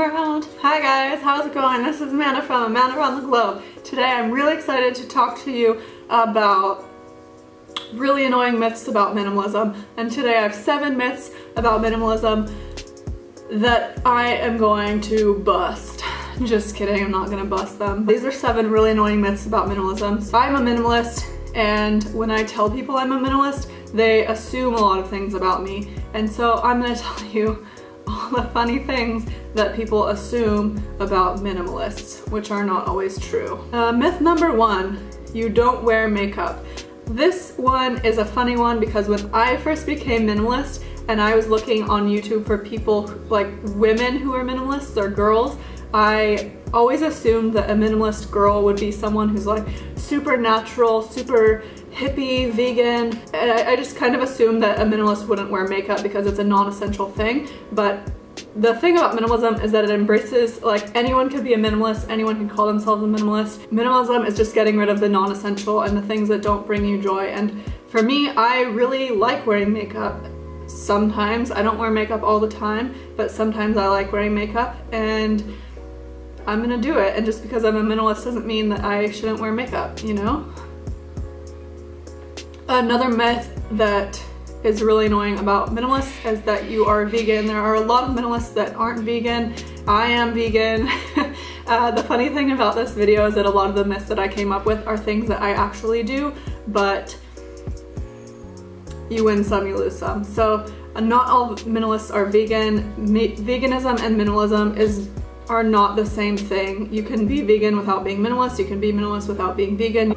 world. Hi guys, how's it going? This is Amanda from Amanda Around the Globe. Today I'm really excited to talk to you about really annoying myths about minimalism. And today I have 7 myths about minimalism that I am going to bust. Just kidding, I'm not gonna bust them. These are 7 really annoying myths about minimalism. I'm a minimalist, and when I tell people I'm a minimalist, they assume a lot of things about me. And so I'm gonna tell you all the funny things that people assume about minimalists, which are not always true. Myth number 1, you don't wear makeup. This one is a funny one because when I first became minimalist and I was looking on YouTube for people, like women who are minimalists or girls, I always assumed that a minimalist girl would be someone who's like super natural, super hippie, vegan, and I just kind of assumed that a minimalist wouldn't wear makeup because it's a non-essential thing. But the thing about minimalism is that it embraces, like, anyone can be a minimalist, anyone can call themselves a minimalist. Minimalism is just getting rid of the non-essential and the things that don't bring you joy. And for me, I really like wearing makeup. Sometimes, I don't wear makeup all the time, but sometimes I like wearing makeup, and I'm gonna do it. And just because I'm a minimalist doesn't mean that I shouldn't wear makeup, you know? Another myth that is really annoying about minimalists is that you are vegan. There are a lot of minimalists that aren't vegan. I am vegan. The funny thing about this video is that a lot of the myths that I came up with are things that I actually do, but you win some, you lose some. So not all minimalists are vegan. Veganism and minimalism are not the same thing. You can be vegan without being minimalist. You can be minimalist without being vegan.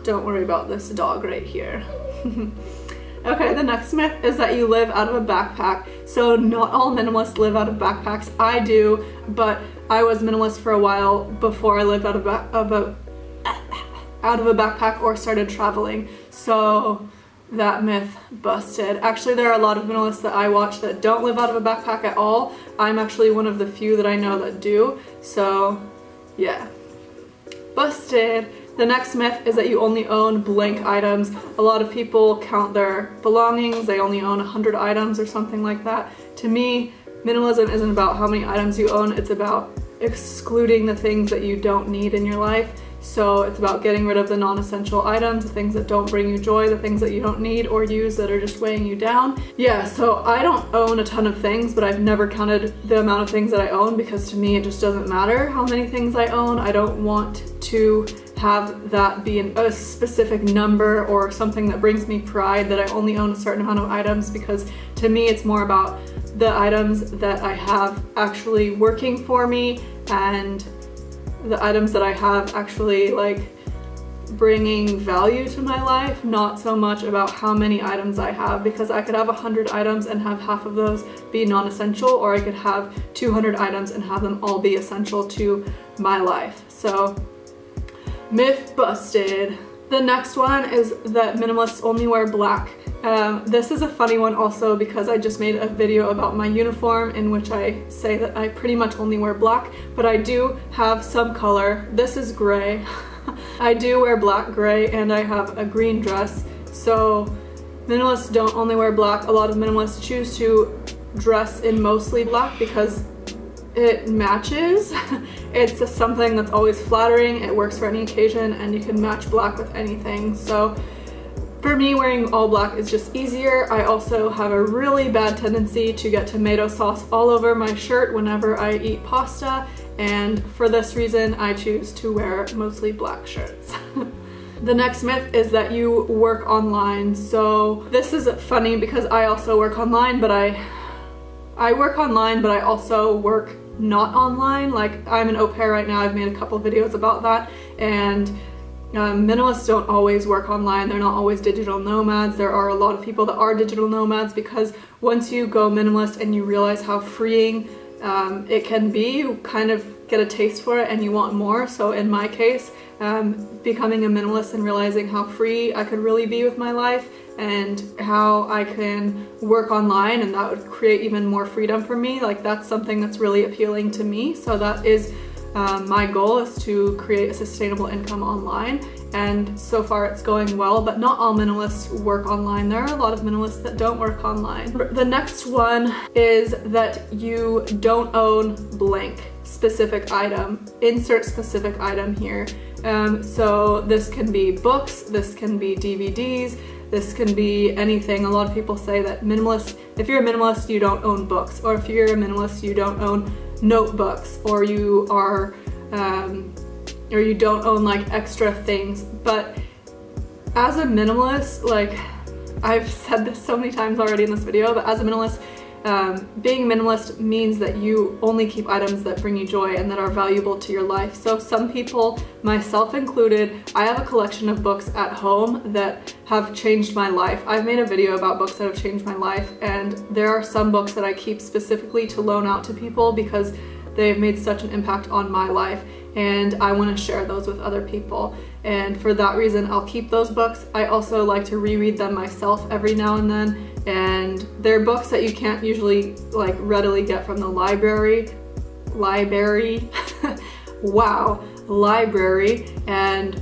Don't worry about this dog right here. Okay, the next myth is that you live out of a backpack. So not all minimalists live out of backpacks. I do, but I was minimalist for a while before I lived out of a backpack or started traveling. So that myth busted. Actually, there are a lot of minimalists that I watch that don't live out of a backpack at all. I'm actually one of the few that I know that do. So yeah, busted. The next myth is that you only own blank items. A lot of people count their belongings. They only own 100 items or something like that. To me, minimalism isn't about how many items you own. It's about excluding the things that you don't need in your life. So it's about getting rid of the non-essential items, the things that don't bring you joy, the things that you don't need or use that are just weighing you down. Yeah, so I don't own a ton of things, but I've never counted the amount of things that I own because to me it just doesn't matter how many things I own. I don't want to have that be a specific number or something that brings me pride that I only own a certain amount of items, because to me it's more about the items that I have actually working for me and the items that I have actually like bringing value to my life, not so much about how many items I have, because I could have 100 items and have half of those be non-essential, or I could have 200 items and have them all be essential to my life. So myth busted. The next one is that minimalists only wear black. This is a funny one also because I just made a video about my uniform in which I say that I pretty much only wear black, but I do have some color. This is gray. I do wear black, gray, and I have a green dress. So minimalists don't only wear black. A lot of minimalists choose to dress in mostly black because it matches. It's something that's always flattering. It works for any occasion, and you can match black with anything. So for me, wearing all black is just easier. I also have a really bad tendency to get tomato sauce all over my shirt whenever I eat pasta, and for this reason I choose to wear mostly black shirts. The next myth is that you work online. So this is funny because I also work online, but I work online, but I also work not online. Like, I'm an au pair right now. I've made a couple videos about that, and minimalists don't always work online. They're not always digital nomads. There are a lot of people that are digital nomads because once you go minimalist and you realize how freeing it can be, you kind of get a taste for it and you want more. So in my case, becoming a minimalist and realizing how free I could really be with my life and how I can work online and that would create even more freedom for me, like, that's something that's really appealing to me. So that is My goal is to create a sustainable income online, and so far it's going well, but not all minimalists work online. There are a lot of minimalists that don't work online. The next one is that you don't own blank specific item. Insert specific item here. So this can be books, this can be DVDs, this can be anything. A lot of people say that if you're a minimalist, you don't own books, or if you're a minimalist, you don't own notebooks, or you are, or you don't own like extra things. But as a minimalist, like I've said this so many times already in this video, but as a minimalist, being minimalist means that you only keep items that bring you joy and that are valuable to your life. So some people, myself included, I have a collection of books at home that have changed my life. I've made a video about books that have changed my life, and there are some books that I keep specifically to loan out to people because they've made such an impact on my life, and I want to share those with other people. And for that reason, I'll keep those books. I also like to reread them myself every now and then, and they're books that you can't usually like readily get from the library. Wow, library. And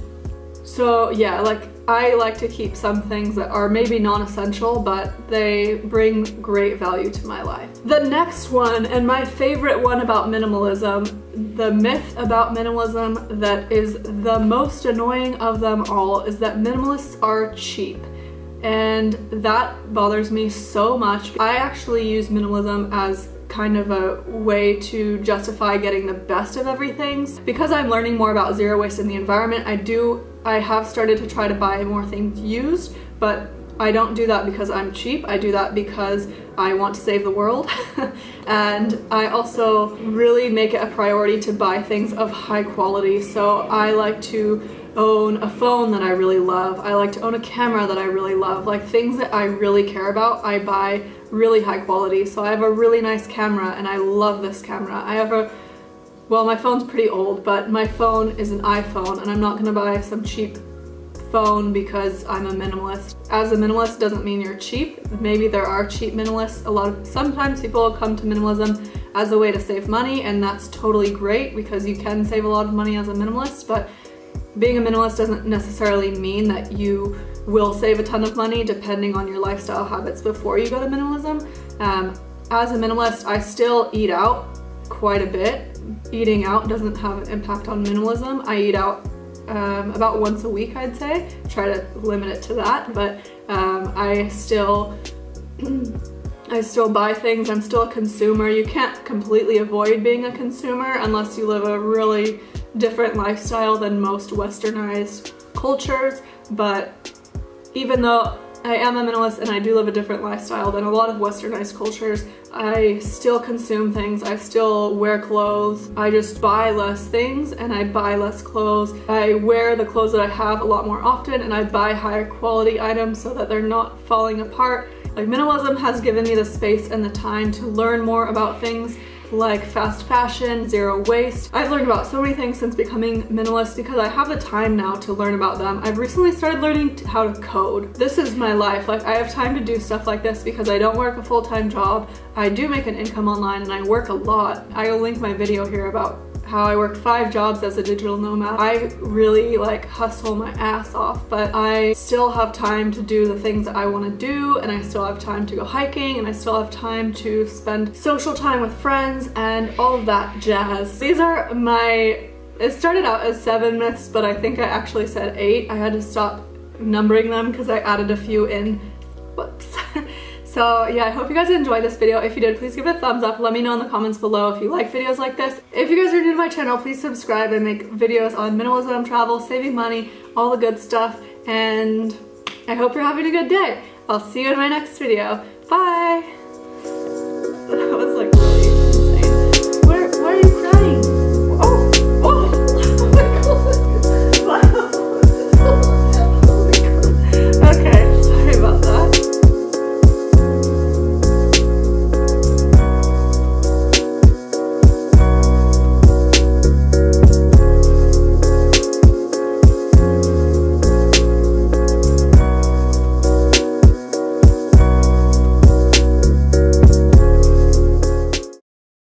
so yeah, like I like to keep some things that are maybe non-essential, but they bring great value to my life. The next one, and my favorite one about minimalism, the myth about minimalism that is the most annoying of them all, is that minimalists are cheap. And that bothers me so much. I actually use minimalism as kind of a way to justify getting the best of everything. Because I'm learning more about zero waste in the environment, I have started to try to buy more things used, but I don't do that because I'm cheap. I do that because I want to save the world. And I also really make it a priority to buy things of high quality. So I like to own a phone that I really love. I like to own a camera that I really love. Like things that I really care about, I buy really high quality. So I have a really nice camera, and I love this camera. Well, my phone's pretty old, but my phone is an iPhone, and I'm not gonna buy some cheap phone because I'm a minimalist. As a minimalist doesn't mean you're cheap. Maybe there are cheap minimalists. Sometimes people come to minimalism as a way to save money, and that's totally great because you can save a lot of money as a minimalist, but being a minimalist doesn't necessarily mean that you will save a ton of money depending on your lifestyle habits before you go to minimalism. As a minimalist, I still eat out quite a bit. Eating out doesn't have an impact on minimalism. I eat out about once a week, I'd say. Try to limit it to that, but I still buy things. I'm still a consumer. You can't completely avoid being a consumer unless you live a really different lifestyle than most westernized cultures. But even though I am a minimalist and I do live a different lifestyle than a lot of westernized cultures, I still consume things. I still wear clothes. I just buy less things and I buy less clothes. I wear the clothes that I have a lot more often, and I buy higher quality items so that they're not falling apart. Like, minimalism has given me the space and the time to learn more about things like fast fashion, zero waste. I've learned about so many things since becoming minimalist because I have the time now to learn about them. I've recently started learning how to code. This is my life. Like, I have time to do stuff like this because I don't work a full-time job. I do make an income online and I work a lot. I will link my video here about how I work 5 jobs as a digital nomad. I really like hustle my ass off, but I still have time to do the things that I want to do, and I still have time to go hiking, and I still have time to spend social time with friends and all of that jazz. These are it started out as 7 myths, but I think I actually said 8. I had to stop numbering them because I added a few in. Whoops. So yeah, I hope you guys enjoyed this video. If you did, please give it a thumbs up. Let me know in the comments below if you like videos like this. If you guys are new to my channel, please subscribe. I make videos on minimalism, travel, saving money, all the good stuff, and I hope you're having a good day. I'll see you in my next video.